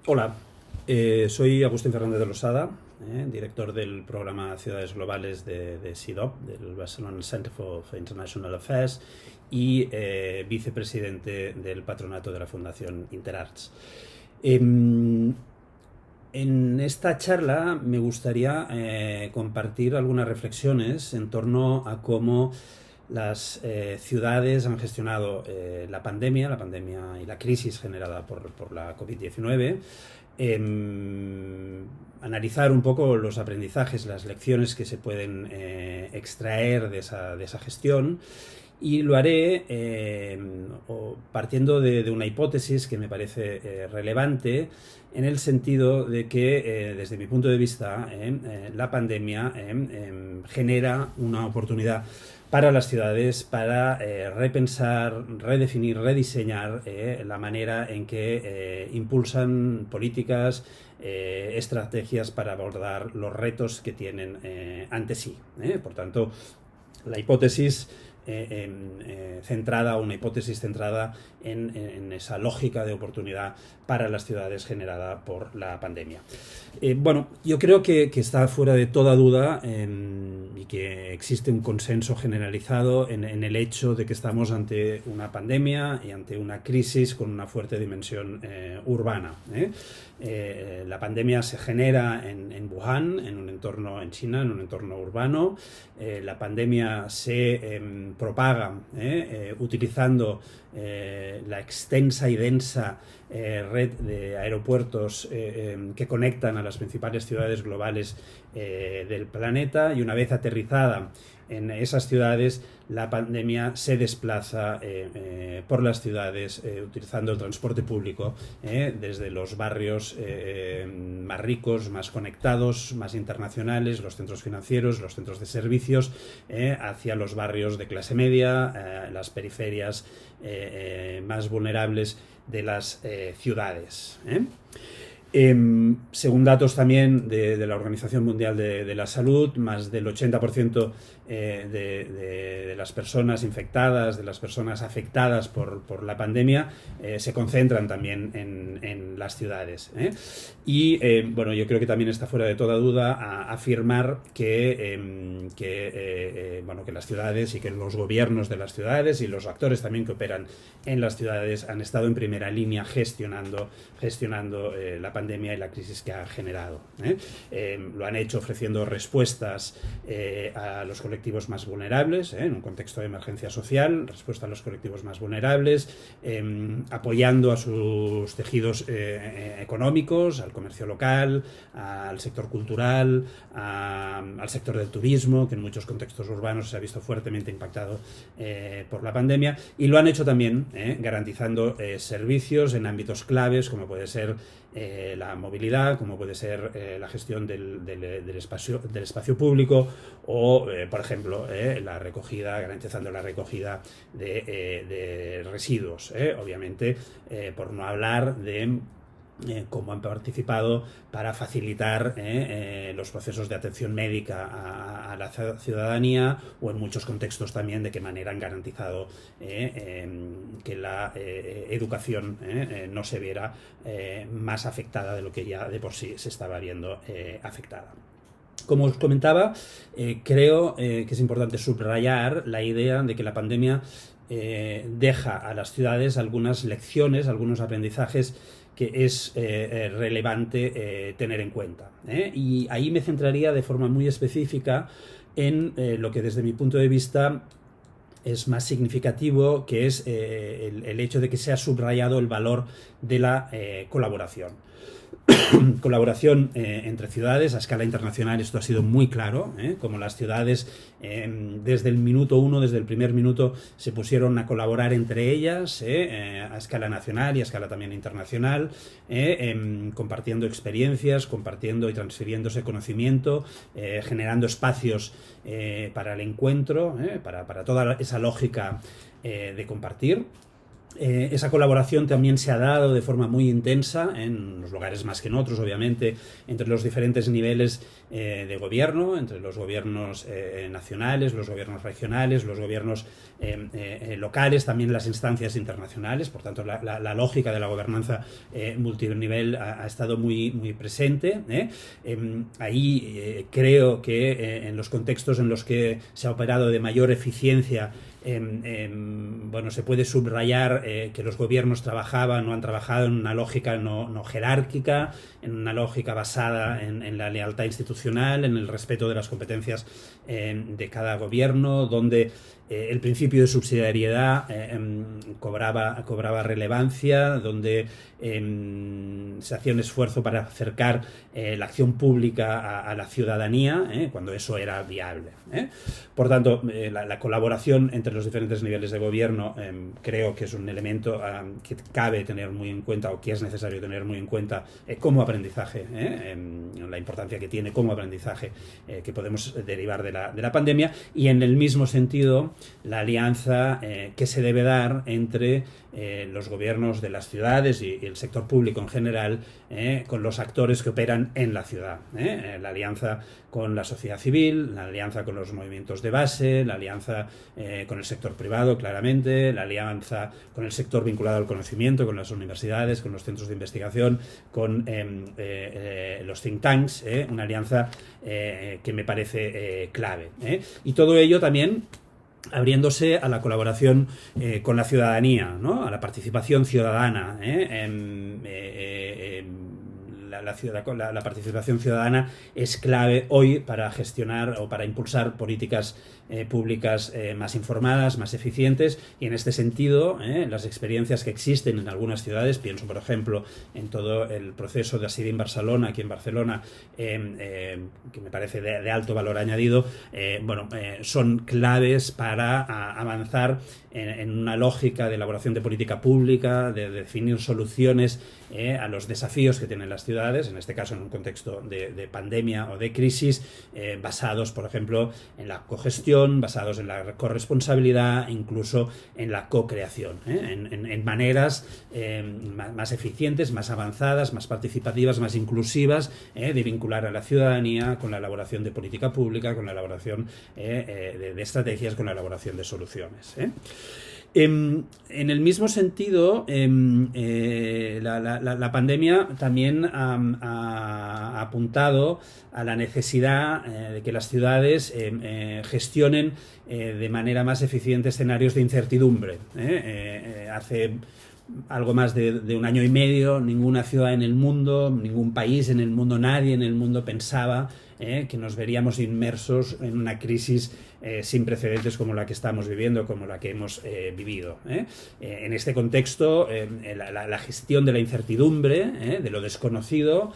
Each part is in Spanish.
Hola, soy Agustín Fernández de Losada, director del programa Ciudades Globales de CIDOB, del Barcelona Center for International Affairs, y vicepresidente del patronato de la Fundación Interarts. En esta charla me gustaría compartir algunas reflexiones en torno a cómo las ciudades han gestionado la pandemia y la crisis generada por la COVID-19, analizar un poco los aprendizajes, las lecciones que se pueden extraer de esa gestión. Y lo haré partiendo de una hipótesis que me parece relevante, en el sentido de que, desde mi punto de vista, la pandemia genera una oportunidad para las ciudades para repensar, redefinir, rediseñar la manera en que impulsan políticas, estrategias para abordar los retos que tienen ante sí. Por tanto, la hipótesis una hipótesis centrada en esa lógica de oportunidad para las ciudades generada por la pandemia. Bueno, yo creo que está fuera de toda duda y que existe un consenso generalizado en el hecho de que estamos ante una pandemia y ante una crisis con una fuerte dimensión urbana. La pandemia se genera en Wuhan, en China, en un entorno urbano. La pandemia se propaga utilizando la extensa y densa red de aeropuertos que conectan a las principales ciudades globales del planeta, y una vez aterrizada en esas ciudades, la pandemia se desplaza por las ciudades utilizando el transporte público, desde los barrios más ricos, más conectados, más internacionales, los centros financieros, los centros de servicios, hacia los barrios de clase media, las periferias más vulnerables de las ciudades. Según datos también de la Organización Mundial de la Salud, más del 80% de las personas infectadas, de las personas afectadas por la pandemia, se concentran también en las ciudades. Y bueno, yo creo que también está fuera de toda duda afirmar que las ciudades y que los gobiernos de las ciudades y los actores también que operan en las ciudades han estado en primera línea gestionando la pandemia y la crisis que ha generado. Lo han hecho ofreciendo respuestas a los colectivos más vulnerables, en un contexto de emergencia social, respuesta a los colectivos más vulnerables, apoyando a sus tejidos económicos, al comercio local, al sector cultural, al sector del turismo, que en muchos contextos urbanos se ha visto fuertemente impactado por la pandemia, y lo han hecho también garantizando servicios en ámbitos claves, como puede ser la movilidad, como puede ser la gestión del espacio público, o por ejemplo garantizando la recogida de residuos, obviamente, por no hablar de cómo han participado para facilitar los procesos de atención médica a la ciudadanía, o en muchos contextos también de qué manera han garantizado que la educación no se viera más afectada de lo que ya de por sí se estaba viendo afectada. Como os comentaba, creo que es importante subrayar la idea de que la pandemia deja a las ciudades algunas lecciones, algunos aprendizajes que es relevante tener en cuenta. Y ahí me centraría de forma muy específica en lo que desde mi punto de vista es más significativo, que es el hecho de que se ha subrayado el valor de la colaboración. Colaboración entre ciudades a escala internacional. Esto ha sido muy claro, como las ciudades desde el minuto uno, desde el primer minuto, se pusieron a colaborar entre ellas a escala nacional y a escala también internacional, compartiendo experiencias, compartiendo y transfiriéndose conocimiento, generando espacios para el encuentro, para toda esa lógica de compartir. Esa colaboración también se ha dado de forma muy intensa, en unos lugares más que en otros, obviamente, entre los diferentes niveles de gobierno, entre los gobiernos nacionales, los gobiernos regionales, los gobiernos locales, también las instancias internacionales. Por tanto, la lógica de la gobernanza multinivel ha estado muy, muy presente. Ahí creo que en los contextos en los que se ha operado de mayor eficiencia, bueno, se puede subrayar que los gobiernos trabajaban o han trabajado en una lógica no jerárquica, en una lógica basada en la lealtad institucional, en el respeto de las competencias de cada gobierno, donde el principio de subsidiariedad cobraba relevancia, donde se hacía un esfuerzo para acercar la acción pública a la ciudadanía, cuando eso era viable. Por tanto, la colaboración entre los diferentes niveles de gobierno creo que es un elemento que cabe tener muy en cuenta, o que es necesario tener muy en cuenta como aprendizaje, la importancia que tiene como aprendizaje que podemos derivar de la pandemia, y en el mismo sentido la alianza que se debe dar entre los gobiernos de las ciudades y el sector público en general con los actores que operan en la ciudad. La alianza con la sociedad civil, la alianza con los movimientos de base, la alianza con el sector privado, claramente, la alianza con el sector vinculado al conocimiento, con las universidades, con los centros de investigación, con los think tanks, una alianza que me parece clave. Y todo ello también abriéndose a la colaboración con la ciudadanía, ¿no? A la participación ciudadana. La participación ciudadana es clave hoy para gestionar o para impulsar políticas públicas más informadas, más eficientes, y en este sentido las experiencias que existen en algunas ciudades, pienso por ejemplo en todo el proceso de Decidim Barcelona, aquí en Barcelona, que me parece de alto valor añadido, son claves para avanzar en una lógica de elaboración de política pública, de definir soluciones a los desafíos que tienen las ciudades, en este caso en un contexto de pandemia o de crisis, basados, por ejemplo, en la cogestión, basados en la corresponsabilidad, incluso en la co-creación, en maneras más eficientes, más avanzadas, más participativas, más inclusivas, de vincular a la ciudadanía con la elaboración de política pública, con la elaboración de estrategias, con la elaboración de soluciones. En el mismo sentido, la pandemia también ha apuntado a la necesidad de que las ciudades gestionen de manera más eficiente escenarios de incertidumbre. Hace algo más de un año y medio, ninguna ciudad en el mundo, ningún país en el mundo, nadie en el mundo pensaba que nos veríamos inmersos en una crisis sin precedentes como la que estamos viviendo, como la que hemos vivido. En este contexto, la gestión de la incertidumbre, de lo desconocido,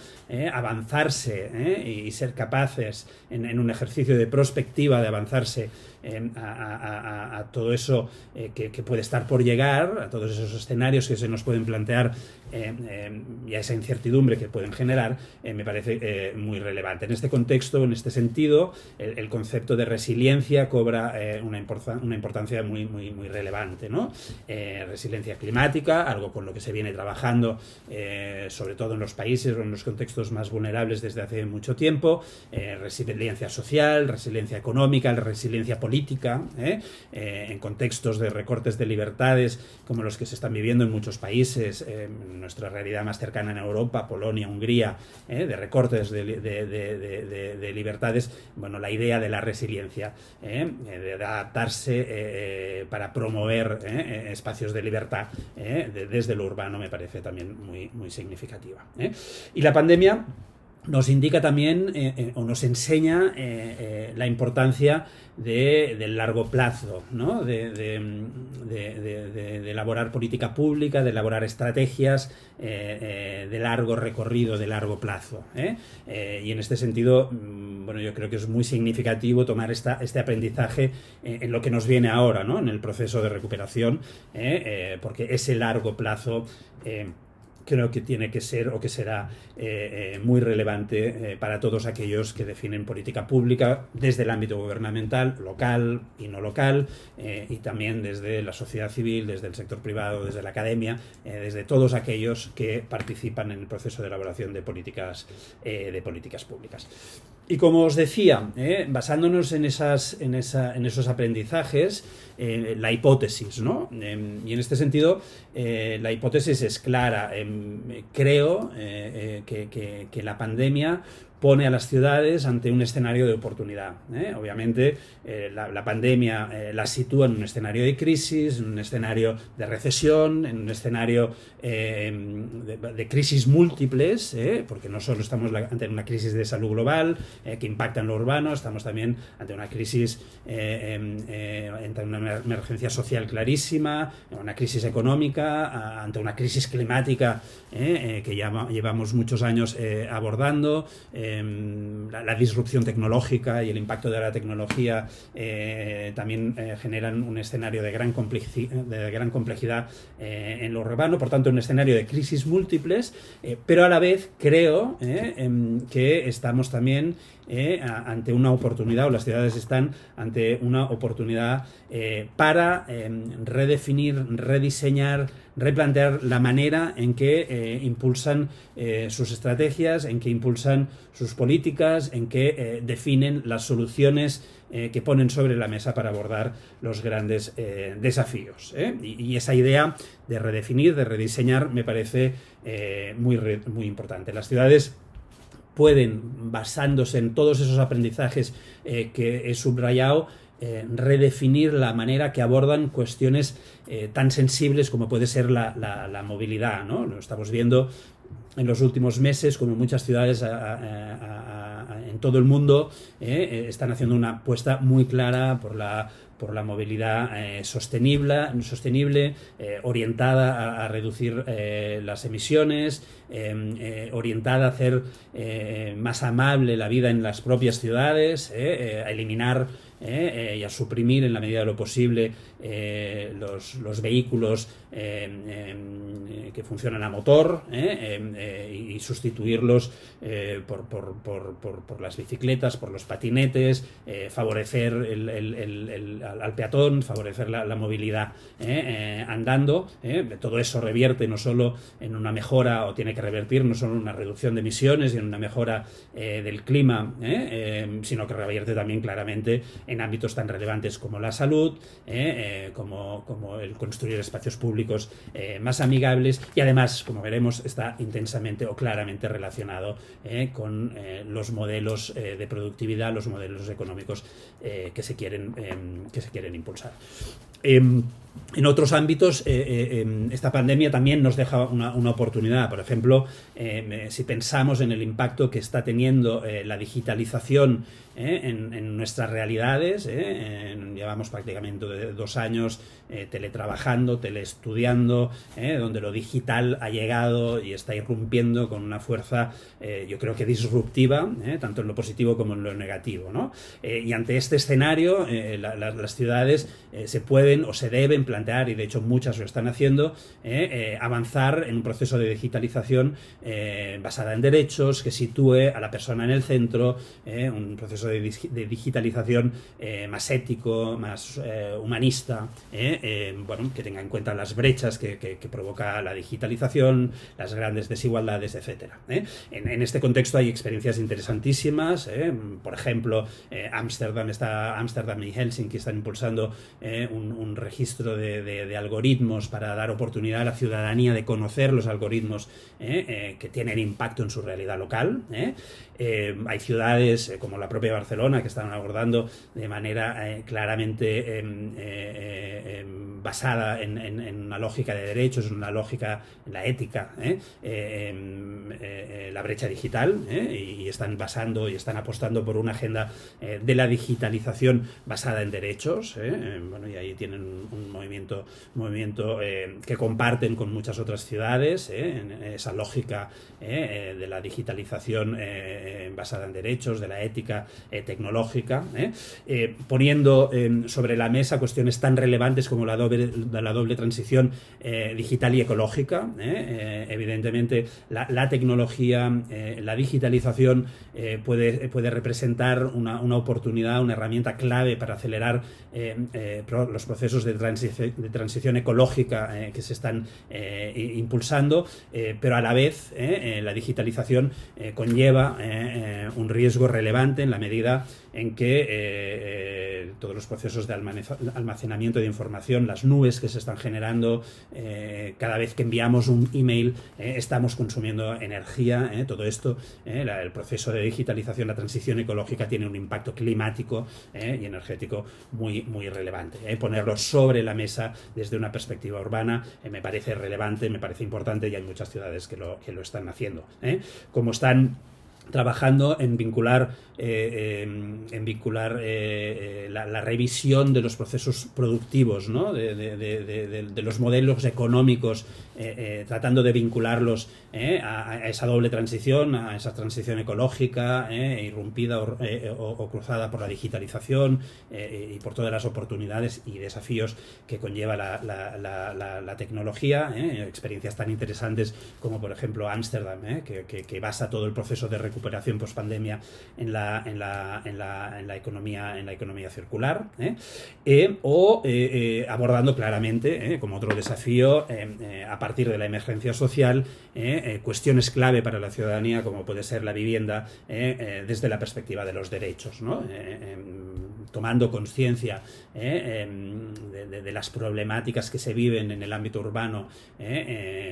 avanzarse y ser capaces en un ejercicio de prospectiva, de avanzarse a todo eso que puede estar por llegar, a todos esos escenarios que se nos pueden plantear y a esa incertidumbre que pueden generar, me parece muy relevante. En este contexto, en este sentido, el concepto de resiliencia cobra una importancia muy, muy, muy relevante, ¿no? Resiliencia climática, algo con lo que se viene trabajando sobre todo en los países o en los contextos más vulnerables desde hace mucho tiempo, resiliencia social, resiliencia económica, resiliencia política, en contextos de recortes de libertades como los que se están viviendo en muchos países, nuestra realidad más cercana en Europa, Polonia, Hungría, de recortes de libertades. Bueno, la idea de la resiliencia, de adaptarse para promover espacios de libertad desde lo urbano, me parece también muy, muy significativa. Y la pandemia nos indica también o nos enseña la importancia del largo plazo, ¿no? de elaborar política pública, de elaborar estrategias de largo recorrido, de largo plazo. Y en este sentido, yo creo que es muy significativo tomar este aprendizaje en lo que nos viene ahora, ¿no? En el proceso de recuperación, porque ese largo plazo creo que tiene que ser o que será muy relevante para todos aquellos que definen política pública desde el ámbito gubernamental, local y no local, y también desde la sociedad civil, desde el sector privado, desde la academia, desde todos aquellos que participan en el proceso de elaboración de políticas públicas. Y como os decía, basándonos en esos aprendizajes, la hipótesis, ¿no? Y en este sentido, la hipótesis es clara. Creo que la pandemia pone a las ciudades ante un escenario de oportunidad. Obviamente, la pandemia las sitúa en un escenario de crisis, en un escenario de recesión, en un escenario de crisis múltiples, porque no solo estamos ante una crisis de salud global que impacta en lo urbano, estamos también ante una crisis, ante una emergencia social clarísima, una crisis económica, ante una crisis climática que ya llevamos muchos años abordando. La disrupción tecnológica y el impacto de la tecnología también generan un escenario de gran complejidad en lo urbano, por tanto un escenario de crisis múltiples, pero a la vez creo que estamos también ante una oportunidad, o las ciudades están ante una oportunidad para redefinir, rediseñar, replantear la manera en que impulsan sus estrategias, en que impulsan sus políticas, en que definen las soluciones que ponen sobre la mesa para abordar los grandes desafíos. Y esa idea de redefinir, de rediseñar, me parece muy importante. Las ciudades pueden, basándose en todos esos aprendizajes que he subrayado, redefinir la manera que abordan cuestiones tan sensibles como puede ser la movilidad, ¿no? Lo estamos viendo en los últimos meses, como muchas ciudades en todo el mundo están haciendo una apuesta muy clara por la movilidad sostenible, orientada a reducir las emisiones, orientada a hacer más amable la vida en las propias ciudades, a eliminar y a suprimir en la medida de lo posible los vehículos que funcionan a motor y sustituirlos por las bicicletas, por los patinetes, favorecer al peatón, favorecer la movilidad andando. Todo eso revierte no solo en una mejora, o tiene que revertir no solo en una reducción de emisiones y en una mejora del clima, sino que revierte también claramente en ámbitos tan relevantes como la salud, como el construir espacios públicos más amigables, y además, como veremos, está intensamente o claramente relacionado con los modelos de productividad, los modelos económicos que se quieren impulsar. En otros ámbitos, esta pandemia también nos deja una oportunidad. Por ejemplo, si pensamos en el impacto que está teniendo la digitalización en nuestras realidades, llevamos prácticamente 2 años teletrabajando, teleestudiando, donde lo digital ha llegado y está irrumpiendo con una fuerza, yo creo que disruptiva, tanto en lo positivo como en lo negativo, ¿no? Y ante este escenario, las ciudades se pueden o se deben plantear, y de hecho muchas lo están haciendo, avanzar en un proceso de digitalización basada en derechos, que sitúe a la persona en el centro, un proceso de digitalización más ético, más humanista, que tenga en cuenta las brechas que provoca la digitalización, las grandes desigualdades, etcétera. En este contexto hay experiencias interesantísimas. Por ejemplo, Ámsterdam y Helsinki están impulsando un registro de algoritmos para dar oportunidad a la ciudadanía de conocer los algoritmos que tienen impacto en su realidad local. Hay ciudades como la propia Barcelona que están abordando de manera claramente basada en una lógica de derechos, en una lógica, en la ética, la brecha digital, y están basando y están apostando por una agenda de la digitalización basada en derechos. Y ahí tienen un movimiento que comparten con muchas otras ciudades, en esa lógica de la digitalización basada en derechos, de la ética tecnológica, poniendo sobre la mesa cuestiones tan relevantes como la doble transición digital y ecológica. Evidentemente, la tecnología, la digitalización puede representar una oportunidad, una herramienta clave para acelerar los procesos de transición ecológica que se están impulsando, pero a la vez la digitalización conlleva un riesgo relevante en la medida en que todos los procesos de almacenamiento de información, las nubes que se están generando, cada vez que enviamos un email estamos consumiendo energía, todo esto, el proceso de digitalización, la transición ecológica tiene un impacto climático y energético muy relevante. Ponerlo sobre la mesa desde una perspectiva urbana me parece relevante, me parece importante, y hay muchas ciudades que lo están haciendo. Como están trabajando en vincular la revisión de los procesos productivos, ¿no? de los modelos económicos, tratando de vincularlos a esa doble transición, a esa transición ecológica, irrumpida o cruzada por la digitalización y por todas las oportunidades y desafíos que conlleva la tecnología. Experiencias tan interesantes como, por ejemplo, Ámsterdam, que basa todo el proceso de recuperación post-pandemia en la economía circular, o abordando claramente, como otro desafío, a partir de la emergencia social, cuestiones clave para la ciudadanía, como puede ser la vivienda, desde la perspectiva de los derechos, ¿no? Tomando conciencia de las problemáticas que se viven en el ámbito urbano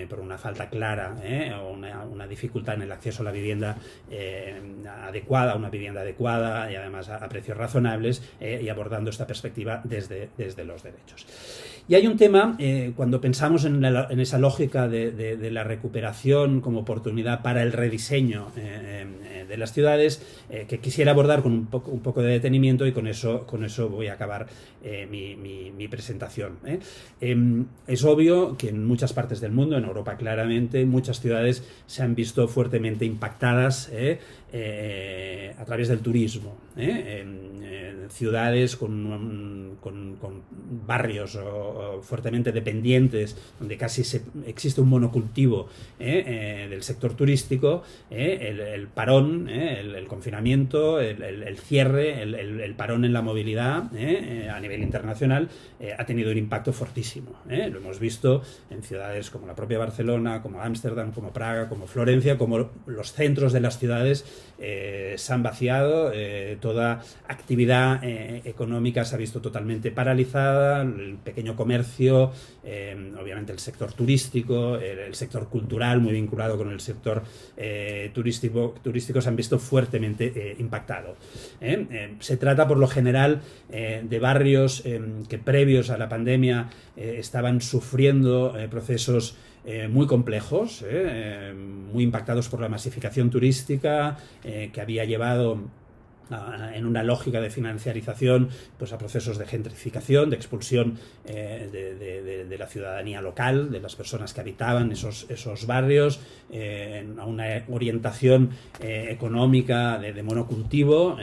por una falta clara o una dificultad en el acceso a la vivienda adecuada, una vivienda adecuada y además a precios razonables, y abordando esta perspectiva desde los derechos. Y hay un tema, cuando pensamos en esa lógica de la recuperación como oportunidad para el rediseño de las ciudades, que quisiera abordar con un poco de detenimiento, y con eso voy a acabar mi presentación. Es obvio que en muchas partes del mundo, en Europa claramente, muchas ciudades se han visto fuertemente impactadas a través del turismo. Ciudades con barrios fuertemente dependientes, donde casi existe un monocultivo del sector turístico, el parón, el confinamiento, el cierre, el parón en la movilidad a nivel internacional ha tenido un impacto fortísimo. Lo hemos visto en ciudades como la propia Barcelona, como Ámsterdam, como Praga, como Florencia, como los centros de las ciudades se han vaciado, toda actividad económica se ha visto totalmente paralizada, el pequeño comercio, obviamente el sector turístico, el sector cultural muy vinculado con el sector turístico se han visto fuertemente impactados. Se trata por lo general de barrios que previos a la pandemia estaban sufriendo procesos muy complejos, muy impactados por la masificación turística que había llevado en una lógica de financiarización pues a procesos de gentrificación, de expulsión de la ciudadanía local, de las personas que habitaban esos barrios, a una orientación económica de monocultivo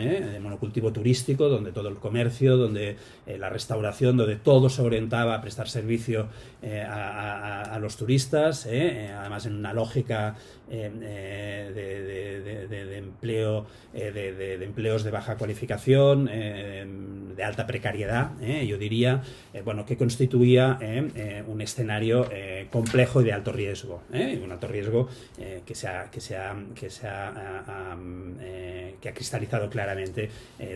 turístico, donde todo el comercio, donde la restauración, donde todo se orientaba a prestar servicio a los turistas, además en una lógica de empleo, de empleos de baja cualificación, de alta precariedad, yo diría, que constituía un escenario complejo y de alto riesgo, un alto riesgo que ha cristalizado claramente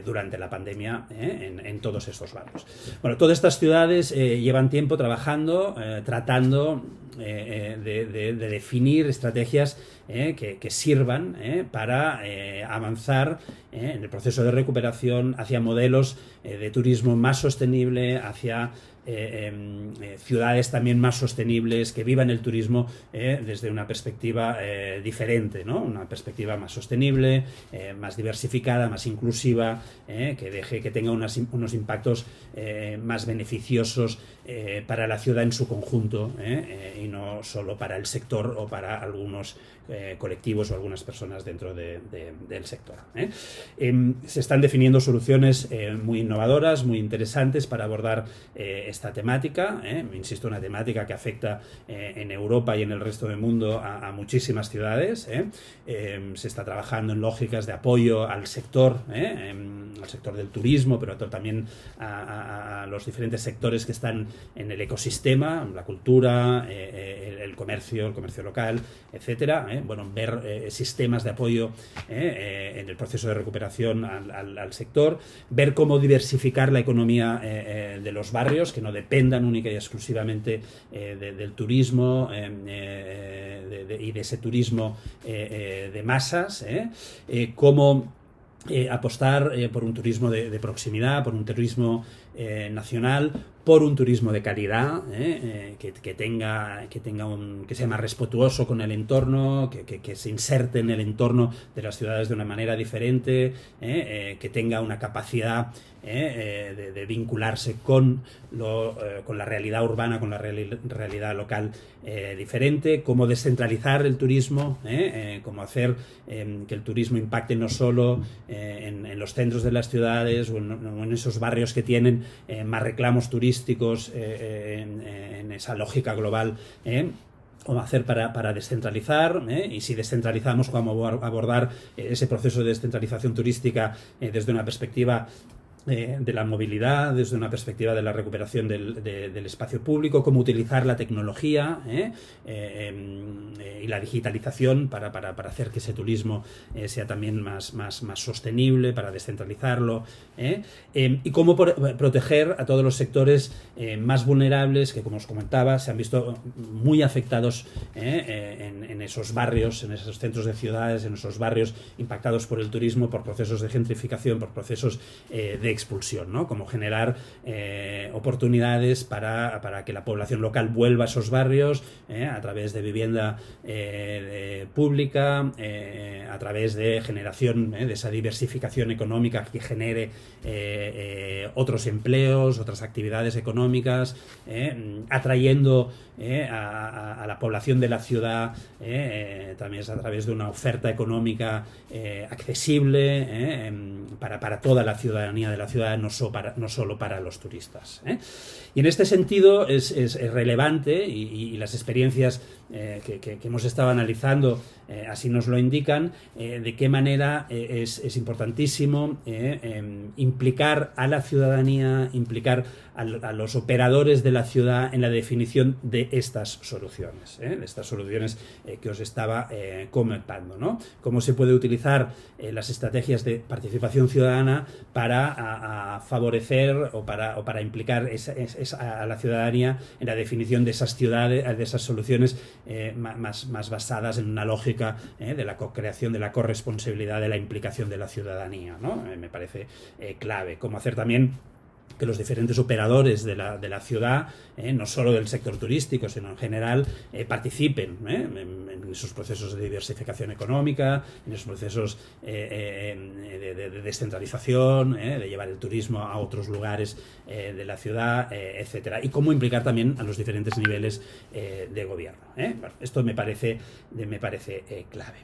durante la pandemia en todos estos barrios. Bueno, todas estas ciudades llevan tiempo trabajando, tratando de definir estrategias que sirvan para avanzar en el proceso de recuperación hacia modelos de turismo más sostenible, hacia ciudades también más sostenibles, que vivan el turismo desde una perspectiva diferente, ¿no? Una perspectiva más sostenible, más diversificada, más inclusiva, que tenga unos impactos más beneficiosos para la ciudad en su conjunto, y no solo para el sector o para algunos colectivos o algunas personas dentro del sector. Se están definiendo soluciones muy innovadoras, muy interesantes para abordar esta temática, insisto, una temática que afecta en Europa y en el resto del mundo a muchísimas ciudades. Se está trabajando en lógicas de apoyo al sector del turismo, pero también a los diferentes sectores que están en el ecosistema, la cultura, el comercio local, etcétera. Ver sistemas de apoyo en el proceso de recuperación al sector, ver cómo diversificar la economía de los barrios, que no dependan única y exclusivamente del turismo y de ese turismo de masas, cómo apostar por un turismo de proximidad, por un turismo nacional, por un turismo de calidad, que sea más respetuoso con el entorno, que se inserte en el entorno de las ciudades de una manera diferente, que tenga una capacidad de vincularse con la realidad urbana, con la realidad local diferente, cómo descentralizar el turismo, cómo hacer que el turismo impacte no solo en los centros de las ciudades o en esos barrios que tienen más reclamos turísticos en esa lógica global, cómo hacer para descentralizar, y si descentralizamos, cómo abordar ese proceso de descentralización turística desde una perspectiva de la movilidad, desde una perspectiva de la recuperación del espacio público, cómo utilizar la tecnología y la digitalización para hacer que ese turismo sea también más sostenible, para descentralizarlo, y cómo proteger a todos los sectores más vulnerables que, como os comentaba, se han visto muy afectados en esos barrios, en esos centros de ciudades, en esos barrios impactados por el turismo, por procesos de gentrificación, por procesos de expulsión, ¿no? Como generar oportunidades para que la población local vuelva a esos barrios a través de vivienda pública, a través de generación de esa diversificación económica que genere otros empleos, otras actividades económicas, atrayendo a la población de la ciudad también a través de una oferta económica accesible para toda la ciudadanía de la ciudad, no solo para los turistas. Y en este sentido es relevante, y las experiencias que hemos estado analizando así nos lo indican, de qué manera es importantísimo implicar a la ciudadanía, implicar a los operadores de la ciudad en la definición de estas soluciones, que os estaba comentando, ¿no? Cómo se puede utilizar las estrategias de participación ciudadana para favorecer o para implicar a la ciudadanía en la definición de esas ciudades, de esas soluciones más basadas en una lógica de la co-creación, de la corresponsabilidad, de la implicación de la ciudadanía, ¿no? Me parece clave. Cómo hacer también que los diferentes operadores de la ciudad, no solo del sector turístico, sino en general, participen en esos procesos de diversificación económica, en esos procesos de descentralización, de llevar el turismo a otros lugares de la ciudad, etcétera. Y cómo implicar también a los diferentes niveles de gobierno. Bueno, esto me parece clave.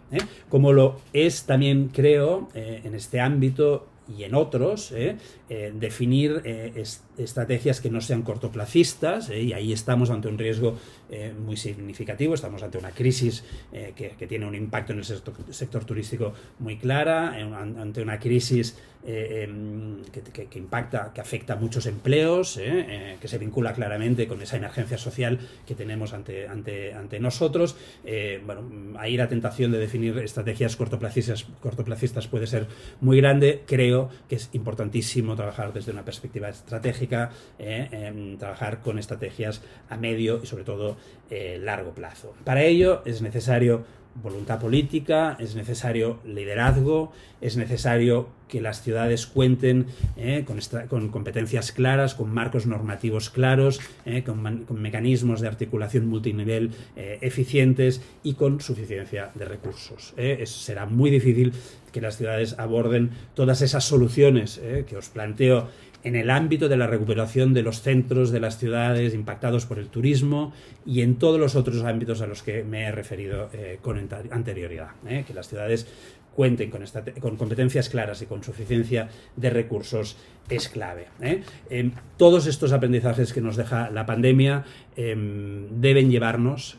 Como lo es también, creo, en este ámbito y en otros, definir estrategias que no sean cortoplacistas, y ahí estamos ante un riesgo muy significativo. Estamos ante una crisis que tiene un impacto en el sector turístico muy clara, ante una crisis que impacta, que afecta a muchos empleos, que se vincula claramente con esa emergencia social que tenemos ante nosotros. Ahí la tentación de definir estrategias cortoplacistas puede ser muy grande. Creo que es importantísimo trabajar desde una perspectiva estratégica, trabajar con estrategias a medio y sobre todo largo plazo. Para ello es necesario voluntad política, es necesario liderazgo, es necesario que las ciudades cuenten con competencias claras, con marcos normativos claros, con mecanismos de articulación multinivel eficientes y con suficiencia de recursos. Será muy difícil que las ciudades aborden todas esas soluciones que os planteo en el ámbito de la recuperación de los centros de las ciudades impactados por el turismo y en todos los otros ámbitos a los que me he referido con anterioridad. Que las ciudades cuenten con competencias claras y con suficiencia de recursos es clave. Todos estos aprendizajes que nos deja la pandemia deben llevarnos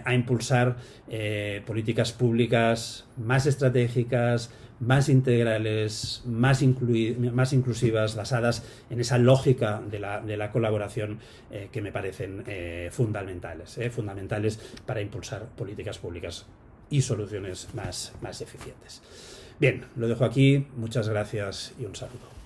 a impulsar políticas públicas más estratégicas, más integrales, más inclusivas, basadas en esa lógica de la colaboración que me parecen fundamentales para impulsar políticas públicas y soluciones más eficientes. Bien, lo dejo aquí, muchas gracias y un saludo.